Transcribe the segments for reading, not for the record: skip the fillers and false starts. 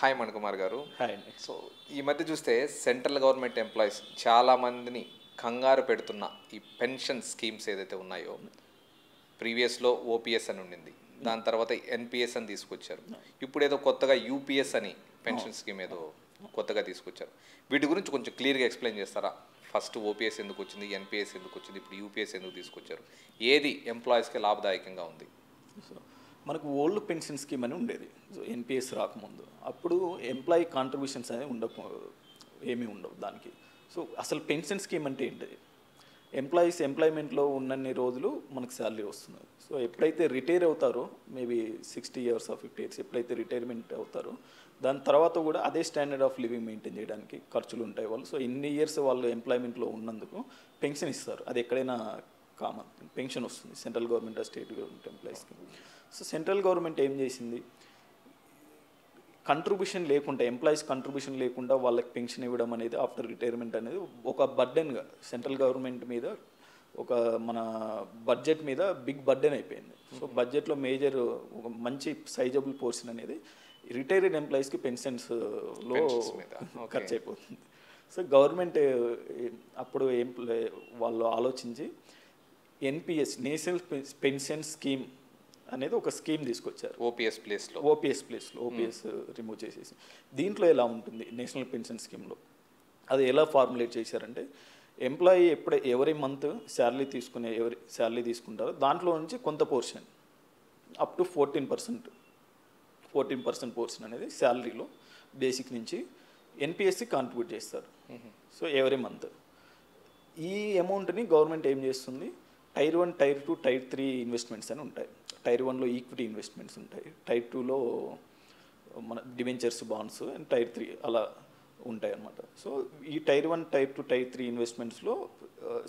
Hi Manikumar గారు. Hi అండి. So ఈ మధ్య చూస్తే సెంట్రల్ గవర్నమెంట్ ఎంప్లాయీస్ చాలామందిని కంగారు పెడుతున్న ఈ పెన్షన్ స్కీమ్స్ ఏదైతే ఉన్నాయో, ప్రీవియస్లో ఓపీఎస్ అని ఉండింది, దాని తర్వాత ఎన్పిఎస్ అని తీసుకొచ్చారు, ఇప్పుడు ఏదో కొత్తగా యూపీఎస్ అని పెన్షన్ స్కీమ్ ఏదో కొత్తగా తీసుకొచ్చారు. వీటి గురించి కొంచెం క్లియర్గా ఎక్స్ప్లెయిన్ చేస్తారా? ఫస్ట్ ఓపీఎస్ ఎందుకు వచ్చింది, ఎన్పిఎస్ ఎందుకు వచ్చింది, ఇప్పుడు యూపీఎస్ ఎందుకు తీసుకొచ్చారు, ఏది ఎంప్లాయీస్కి లాభదాయకంగా ఉంది? సో మనకు ఓల్డ్ పెన్షన్ స్కీమ్ అని ఉండేది. సో ఎన్పిఎస్ రాకముందు అప్పుడు ఎంప్లాయీ కాంట్రిబ్యూషన్స్ అనేవి ఏమీ ఉండవు దానికి. సో అసలు పెన్షన్ స్కీమ్ అంటే ఏంటి? ఎంప్లాయ్మెంట్లో ఉన్నన్ని రోజులు మనకు శాలరీ వస్తుంది. సో ఎప్పుడైతే రిటైర్ అవుతారో, మేబీ 60 years or 50 years ఎప్పుడైతే రిటైర్మెంట్ అవుతారో, దాని తర్వాత కూడా అదే స్టాండర్డ్ ఆఫ్ లివింగ్ మెయింటైన్ చేయడానికి ఖర్చులు ఉంటాయి వాళ్ళు. సో ఇన్ని ఇయర్స్ వాళ్ళు ఎంప్లాయ్మెంట్లో ఉన్నందుకు పెన్షన్ ఇస్తారు. అది ఎక్కడైనా కామన్ పెన్షన్ వస్తుంది, సెంట్రల్ గవర్నమెంట్ స్టేట్ గవర్నమెంట్ ఎంప్లాయీస్కి. సో సెంట్రల్ గవర్నమెంట్ ఏం చేసింది, కంట్రిబ్యూషన్ లేకుండా, ఎంప్లాయీస్ కంట్రిబ్యూషన్ లేకుండా వాళ్ళకి పెన్షన్ ఇవ్వడం అనేది ఆఫ్టర్ రిటైర్మెంట్ అనేది ఒక బర్డెన్గా సెంట్రల్ గవర్నమెంట్ మీద, ఒక మన బడ్జెట్ మీద బిగ్ బర్డెన్ అయిపోయింది. సో బడ్జెట్లో మేజర్ ఒక మంచి సైజబుల్ పోర్షన్ అనేది రిటైర్డ్ ఎంప్లాయీస్కి పెన్షన్స్లో ఖర్చు అయిపోతుంది. సో గవర్నమెంట్ అప్పుడు వాళ్ళు ఆలోచించి ఎన్పిఎస్, నేషనల్ పెన్షన్ స్కీమ్ అనేది ఒక స్కీమ్ తీసుకొచ్చారు. ఓపీఎస్ ప్లేస్లో ఓపీఎస్ రిమూవ్ చేసేసి దీంట్లో ఎలా ఉంటుంది నేషనల్ పెన్షన్ స్కీమ్లో, అది ఎలా ఫార్ములేట్ చేశారంటే, ఎంప్లాయీ ఎవరి మంత్ శాలరీ తీసుకుంటారో దాంట్లో నుంచి కొంత పోర్షన్ అప్ టు 14% పోర్షన్ అనేది శాలరీలో బేసిక్ నుంచి ఎన్పిఎస్సి కాంట్రిబ్యూట్ చేస్తారు. సో ఎవరీ మంత్ ఈ అమౌంట్ని గవర్నమెంట్ ఏం చేస్తుంది, టైర్ 1, టైర్ 2, టైర్ 3 ఇన్వెస్ట్మెంట్స్ అని ఉంటాయి. టైర్ 1లో ఈక్విటీ ఇన్వెస్ట్మెంట్స్ ఉంటాయి, టైర్ 2లో మన డివెంచర్స్, బాండ్స్, అండ్ టైర్ 3 అలా ఉంటాయి అన్నమాట. సో ఈ టైర్ 1, టైర్ 2, టైర్ 3 ఇన్వెస్ట్మెంట్స్లో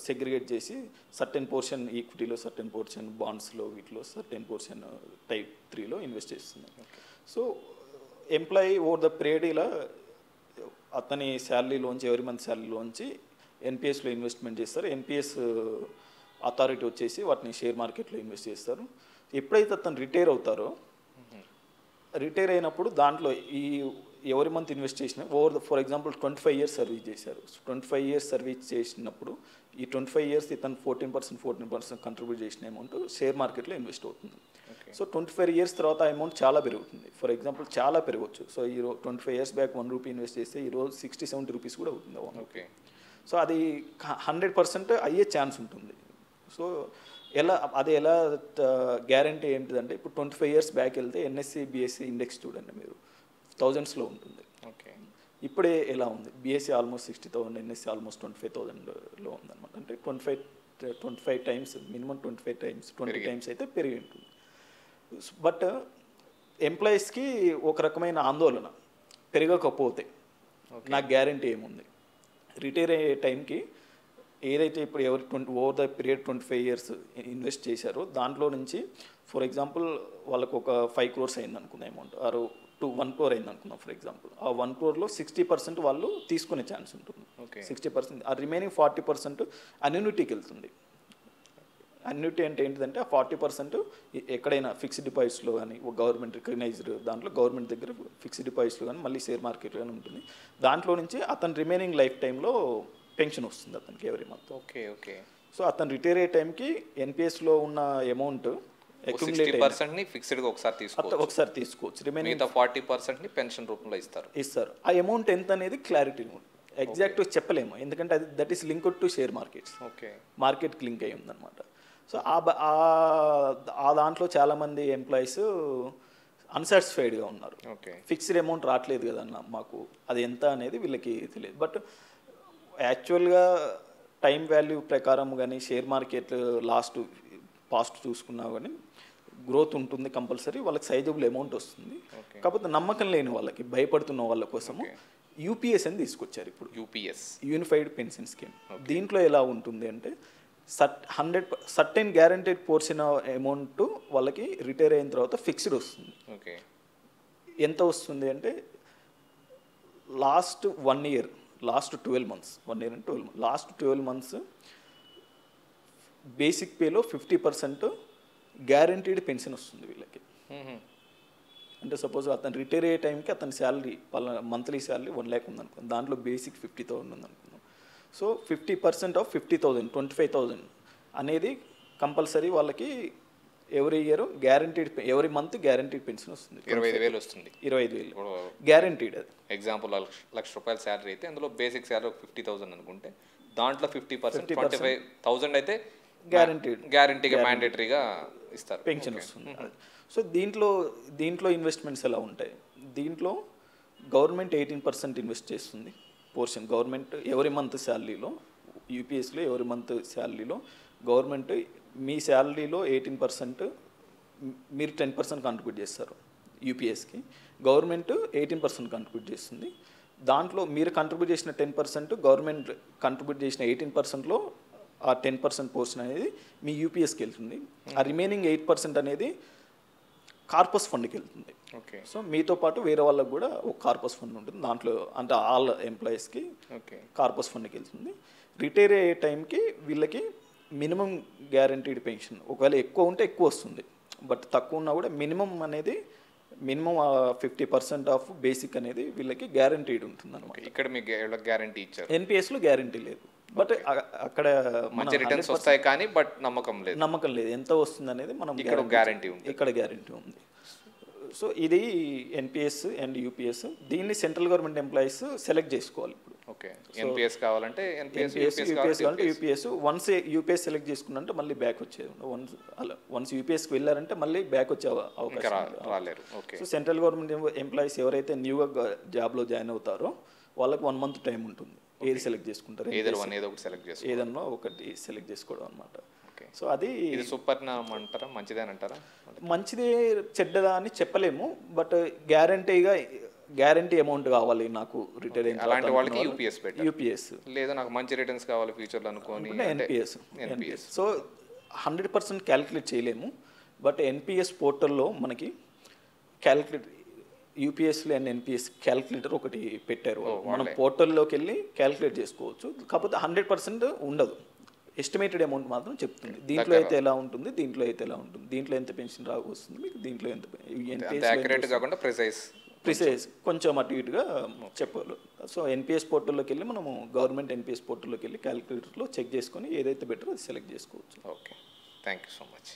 సెగ్రిగేట్ చేసి సర్టెన్ పోర్షన్ ఈక్విటీలో, సర్టెన్ పోర్షన్ బాండ్స్లో, వీటిలో సర్టెన్ పోర్షన్ టైర్ 3లో ఇన్వెస్ట్ చేస్తుంది. So employee over the period ఇలా అతని శాలరీలోంచి, ఎవరి మంత్ శాలరీలోంచి ఎన్పిఎస్లో ఇన్వెస్ట్మెంట్ చేస్తారు. ఎన్పిఎస్ అథారిటీ వచ్చేసి వాటిని షేర్ మార్కెట్లో ఇన్వెస్ట్ చేస్తారు. ఎప్పుడైతే అతను రిటైర్ అవుతారో, రిటైర్ అయినప్పుడు దాంట్లో ఈ ఎవరి మంత్ ఇన్వెస్ట్ చేసిన ఫర్ ఎగ్జాంపుల్ 25 years సర్వీస్ చేశారు. 25 years సర్వీస్ చేసినప్పుడు ఈ 25 years ఇతను 14% కంట్రిబ్యూట్ చేసిన అమౌంట్ షేర్ మార్కెట్లో ఇన్వెస్ట్ అవుతుంది. సో 25 years తర్వాత ఆ అమౌంట్ చాలా పెరుగుతుంది. ఫర్ ఎగ్జాంపుల్ చాలా పెరగవచ్చు. సో ఈ 25 years బ్యాక్ 1 రూపీ ఇన్వెస్ట్ చేస్తే ఈరోజు 60-70 rupees కూడా అవుతుంది. ఓకే. సో అది 100% అయ్యే ఛాన్స్ ఉంటుంది. సో అది ఎలా గ్యారంటీ ఏంటిదంటే, ఇప్పుడు 25 years బ్యాక్ వెళ్తే ఎన్ఎస్సి, బిఎస్సి ఇండెక్స్ చూడండి మీరు, థౌజండ్స్లో ఉంటుంది. ఓకే. ఇప్పుడే ఎలా ఉంది, బిఎస్సి ఆల్మోస్ట్ 60,000, ఎన్ఎస్సి ఆల్మోస్ట్ 25,000లో ఉందన్నమాట. అంటే 25 times, మినిమం 20 times అయితే పెరిగి ఉంటుంది. బట్ ఎంప్లాయీస్కి ఒక రకమైన ఆందోళన, పెరగకపోతే నాకు గ్యారంటీ ఏముంది. రిటైర్ అయ్యే టైంకి ఏదైతే ఇప్పుడు over the period 25 years invest చేశారో దాంట్లో నుంచి, ఫర్ ఎగ్జాంపుల్ వాళ్ళకు ఒక 5 crores అయింది అనుకున్న అమౌంట్, ఆరు 1 crore అయింది అనుకున్నాం ఫర్ ఎగ్జాంపుల్. ఆ 1 crore లో 60% వాళ్ళు తీసుకునే ఛాన్స్ ఉంటుంది. 60%, ఆ రిమైనింగ్ 40% అన్యూనిటీకి వెళ్తుంది. అన్యూటీ అంటే ఏంటిదంటే, ఆ 40% ఎక్కడైనా ఫిక్స్డ్ డిపాజిట్స్లో కానీ, గవర్నమెంట్ రికగ్నైజ్డ్ దాంట్లో గవర్నమెంట్ దగ్గర ఫిక్స్డ్ డిపాజిట్స్లో కానీ, మళ్ళీ షేర్ మార్కెట్ కానీ ఉంటుంది. దాంట్లో నుంచి అతను రిమైనింగ్ లైఫ్ టైంలో పెన్షన్ వస్తుంది అతనికి ఎవరి మంత్. ఓకే. ఓకే. సో అతను రిటైర్ అయ్యే టైంకి ఎన్పిఎస్లో ఉన్న అమౌంట్ అక్యుములేట్ 60%ని ఫిక్స్డ్గా ఒకసారి తీసుకోవచ్చు. రిమైనింగ్ 40%ని పెన్షన్ రూపంలో ఇస్తారు. ఆ అమౌంట్ ఎంత అనేది క్లారిటీ ఎగ్జాక్ట్ చెప్పలేము, ఎందుకంటే అది that is linked to share markets. Okay. మార్కెట్కి లింక్ అయ్యి ఉందన్నమాట. సో ఆ దాంట్లో చాలామంది ఎంప్లాయీస్ అన్సాటిస్ఫైడ్గా ఉన్నారు. ఓకే. ఫిక్స్డ్ అమౌంట్ రావట్లేదు కదన్న మాకు, అది ఎంత అనేది వీళ్ళకి తెలియదు. బట్ యాక్చువల్గా టైం వాల్యూ ప్రకారం కానీ, షేర్ మార్కెట్ పాస్ట్ చూసుకున్నా కానీ గ్రోత్ ఉంటుంది కంపల్సరీ, వాళ్ళకి సైజబుల్ అమౌంట్ వస్తుంది. కాకపోతే నమ్మకం లేని వాళ్ళకి, భయపడుతున్న వాళ్ళ కోసము యూపీఎస్ అని తీసుకొచ్చారు ఇప్పుడు. UPS, unified pension scheme. దీంట్లో ఎలా ఉంటుంది అంటే, సర్టెన్ గ్యారంటీడ్ పోర్షన్ అమౌంట్ వాళ్ళకి రిటైర్ అయిన తర్వాత ఫిక్స్డ్ వస్తుంది. ఓకే. ఎంత వస్తుంది అంటే, last 1 year, last 12 months, 1 year and 12 months, last 12 months basic పేలో 50% గ్యారంటీడ్ పెన్షన్ వస్తుంది వీళ్ళకి. అంటే సపోజ్ అతను రిటైర్ అయ్యే టైంకి అతని శాలరీ మంత్లీ శాలరీ 1 lakh ఉందనుకుందాం, దాంట్లో బేసిక్ 50,000 ఉందనుకుందాం. సో 50% ఆఫ్ 50,000 25,000 అనేది కంపల్సరీ వాళ్ళకి every year guaranteed, every month guaranteed pension వస్తుంది. 25,000 వస్తుంది. 25,000 గ్యారంటీడ్. అది ఎగ్జాంపుల్ ₹1,00,000 శాలరీ అయితే అందులో బేసిక్ శాలరీ 50,000 అనుకుంటే దాంట్లో 50% 25,000 అయితే గ్యారంటీగా మ్యాండేటరీగా ఇస్తారు, పెన్షన్ వస్తుంది. సో దీంట్లో ఇన్వెస్ట్మెంట్స్ ఎలా ఉంటాయి? దీంట్లో గవర్నమెంట్ 18% ఇన్వెస్ట్ చేస్తుంది పోర్షన్. గవర్నమెంట్ ఎవరి మంత్ శాలరీలో, యూపీఎస్లో ఎవరి మంత్ శాలరీలో గవర్నమెంట్ మీ శాలరీలో 18%, మీరు 10% కాంట్రిబ్యూట్ చేస్తారు యూపీఎస్కి, గవర్నమెంట్ 18% కాంట్రిబ్యూట్ చేస్తుంది. దాంట్లో మీరు కాంట్రిబ్యూట్ చేసిన 10%, గవర్నమెంట్ కాంట్రిబ్యూట్ చేసిన 18%లో ఆ 10% పోర్షన్ అనేది మీ యూపీఎస్కి వెళ్తుంది. ఆ రిమైనింగ్ 8% అనేది కార్పస్ ఫండ్కి వెళ్తుంది. ఓకే. సో మీతో పాటు వేరే వాళ్ళకి కూడా ఒక కార్పస్ ఫండ్ ఉంటుంది, దాంట్లో అంటే ఆల్ ఎంప్లాయీస్కి కార్పస్ ఫండ్కి వెళ్తుంది. రిటైర్ అయ్యే టైంకి వీళ్ళకి మినిమం గ్యారంటీడ్ పెన్షన్, ఒకవేళ ఎక్కువ ఉంటే ఎక్కువ వస్తుంది, బట్ తక్కువ ఉన్నా కూడా మినిమం 50% ఆఫ్ బేసిక్ అనేది వీళ్ళకి గ్యారంటీడ్ ఉంటుంది అనమాట. ఇక్కడ మీకు గ్యారంటీ ఇచ్చారు, ఎన్పిఎస్లో గ్యారంటీ లేదు, బట్ అక్కడ మంచి రిటర్న్స్ వస్తాయి కానీ బట్ నమ్మకం లేదు ఎంత వస్తుంది అనేది మనం ఇక్కడ గ్యారంటీ ఉంది. ఇక్కడ గ్యారంటీ ఉంది. సో ఇది ఎన్పిఎస్ అండ్ యూపీఎస్. దీన్ని సెంట్రల్ గవర్నమెంట్ ఎంప్లాయీస్ సెలెక్ట్ చేసుకోవాలి ఇప్పుడు. ఓకే. ఎన్పిఎస్ కావాలంటే యూపీఎస్ వన్స్ యూపీఎస్ సెలెక్ట్ చేసుకున్నంటే మళ్ళీ బ్యాక్ వచ్చేది. వన్స్ యూపీఎస్కి వెళ్ళారంటే మళ్ళీ బ్యాక్ వచ్చే అవకాశం రాలేరు. సో సెంట్రల్ గవర్నమెంట్ ఎంప్లాయీస్ ఎవరైతే న్యూగా జాబ్లో జాయిన్ అవుతారో వాళ్ళకి 1 month టైం ఉంటుంది. ఏది సెలెక్ట్ చేసుకుంటారు, ఏదన్నా ఒకటి సెలెక్ట్ చేసుకోవడం అనమాట. సో అది సూపర్ అంటారా, మంచిదేనంటారా? మంచిదే చెడ్డదా అని చెప్పలేము, బట్ గ్యారంటీ అమౌంట్ కావాలి నాకు రిటైర్ అయిన అలాంటి వాళ్ళకి యూపీఎస్ లేదా నాకు మంచి రిటర్న్స్ కావాలి ఫ్యూచర్లో అనుకోని ఎన్పిఎస్. సో 100% క్యాలిక్యులేట్ చేయలేము, బట్ ఎన్పిఎస్ పోర్టల్లో మనకి యూపీఎస్లో అండ్ ఎన్పిఎస్ క్యాలిక్యులేటర్ ఒకటి పెట్టారు. మనం పోర్టల్లోకి వెళ్ళి క్యాలిక్యులేట్ చేసుకోవచ్చు, కాకపోతే 100% ఉండదు, ఎస్టిమేటెడ్ అమౌంట్ మాత్రం చెప్తుంది. దీంట్లో అయితే ఎలా ఉంటుంది, దీంట్లో అయితే ఎలా ఉంటుంది, దీంట్లో ఎంత పెన్షన్ వస్తుంది మీకు, దీంట్లో ఎంత ప్రిసైజ్ కొంచెం అటు ఇటుగా చెప్పాలి. సో ఎన్పిఎస్ పోర్టల్లోకి వెళ్ళి మనము గవర్నమెంట్ ఎన్పిఎస్ పోర్టల్లోకి వెళ్ళి క్యాలిక్యులేటర్లో చెక్ చేసుకొని ఏదైతే బెటర్ అది సెలెక్ట్ చేసుకోవచ్చు. Okay, thank you so much.